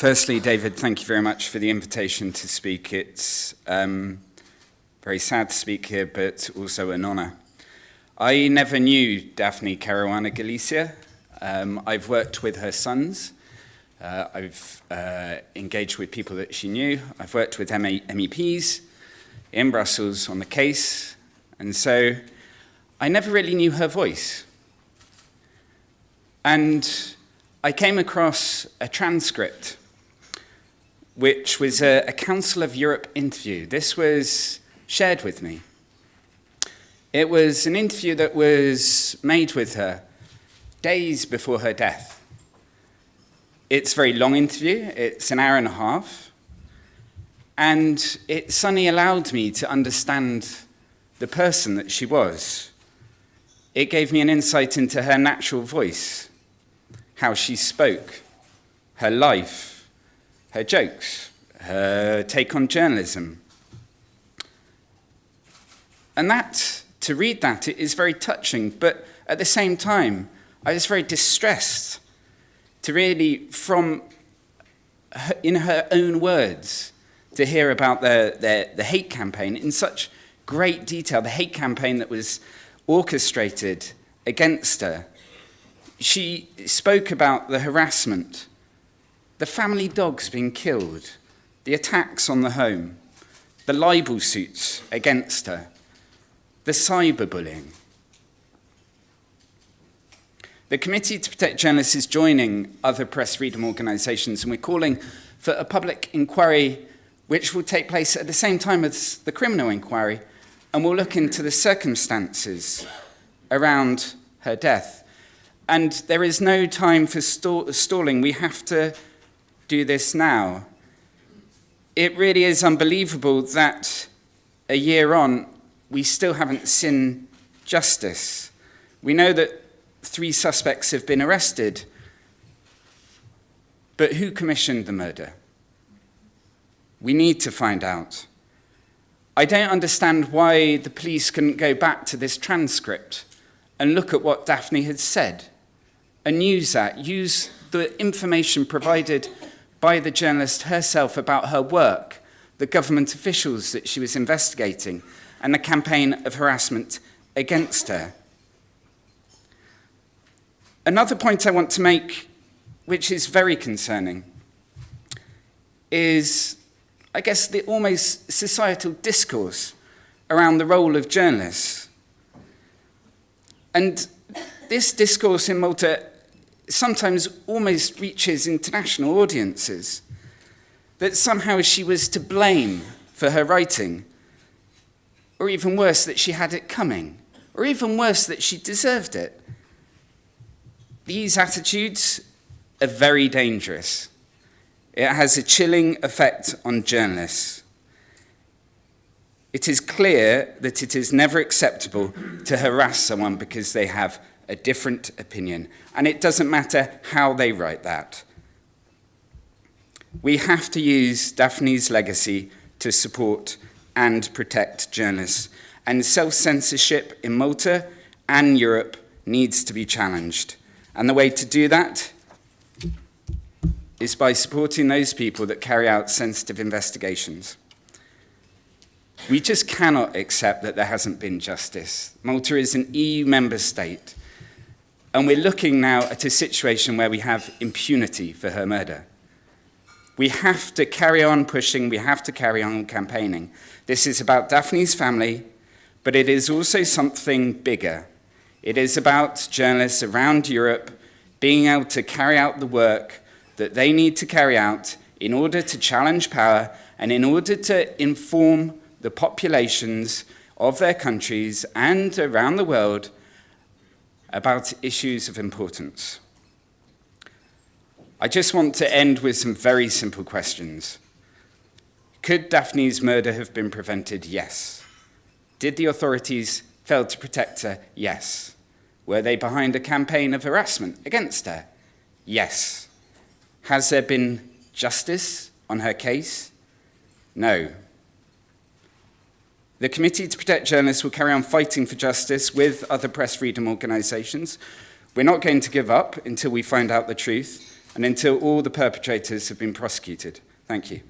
Firstly, David, thank you very much for the invitation to speak. It's very sad to speak here, but also an honour. I never knew Daphne Caruana Galizia. I've worked with her sons. I've engaged with people that she knew. I've worked with MEPs in Brussels on the case. And so I never really knew her voice. And I came across a transcript, which was a Council of Europe interview. This was shared with me. It was an interview that was made with her days before her death. It's a very long interview. It's an hour and a half. And it suddenly allowed me to understand the person that she was. It gave me an insight into her natural voice, how she spoke, her life, her jokes, her take on journalism. And that, to read that, it is very touching, but at the same time, I was very distressed to really, in her own words, to hear about the hate campaign in such great detail, the hate campaign that was orchestrated against her. She spoke about the harassment, the family dogs being killed, the attacks on the home, the libel suits against her, the cyberbullying. The Committee to Protect Journalists is joining other press freedom organisations, and we're calling for a public inquiry which will take place at the same time as the criminal inquiry, and will look into the circumstances around her death. And there is no time for stalling. We have to do this now. It really is unbelievable that a year on, we still haven't seen justice. We know that 3 suspects have been arrested, but who commissioned the murder? We need to find out. I don't understand why the police couldn't go back to this transcript and look at what Daphne had said and use the information provided by the journalist herself about her work, the government officials that she was investigating, and the campaign of harassment against her. Another point I want to make, which is very concerning, is, I guess, the almost societal discourse around the role of journalists. And this discourse in Malta sometimes almost reaches international audiences, that somehow she was to blame for her writing, or even worse, that she had it coming, or even worse, that she deserved it. These attitudes are very dangerous. It has a chilling effect on journalists. It is clear that it is never acceptable to harass someone because they have a different opinion, and it doesn't matter how they write that. We have to use Daphne's legacy to support and protect journalists, and self-censorship in Malta and Europe needs to be challenged. And the way to do that is by supporting those people that carry out sensitive investigations. We just cannot accept that there hasn't been justice. Malta is an EU member state, and we're looking now at a situation where we have impunity for her murder. We have to carry on pushing, we have to carry on campaigning. This is about Daphne's family, but it is also something bigger. It is about journalists around Europe being able to carry out the work that they need to carry out in order to challenge power and in order to inform the populations of their countries and around the world about issues of importance. I just want to end with some very simple questions. Could Daphne's murder have been prevented? Yes. Did the authorities fail to protect her? Yes. Were they behind a campaign of harassment against her? Yes. Has there been justice on her case? No. The Committee to Protect Journalists will carry on fighting for justice with other press freedom organisations. We're not going to give up until we find out the truth. and until all the perpetrators have been prosecuted. Thank you.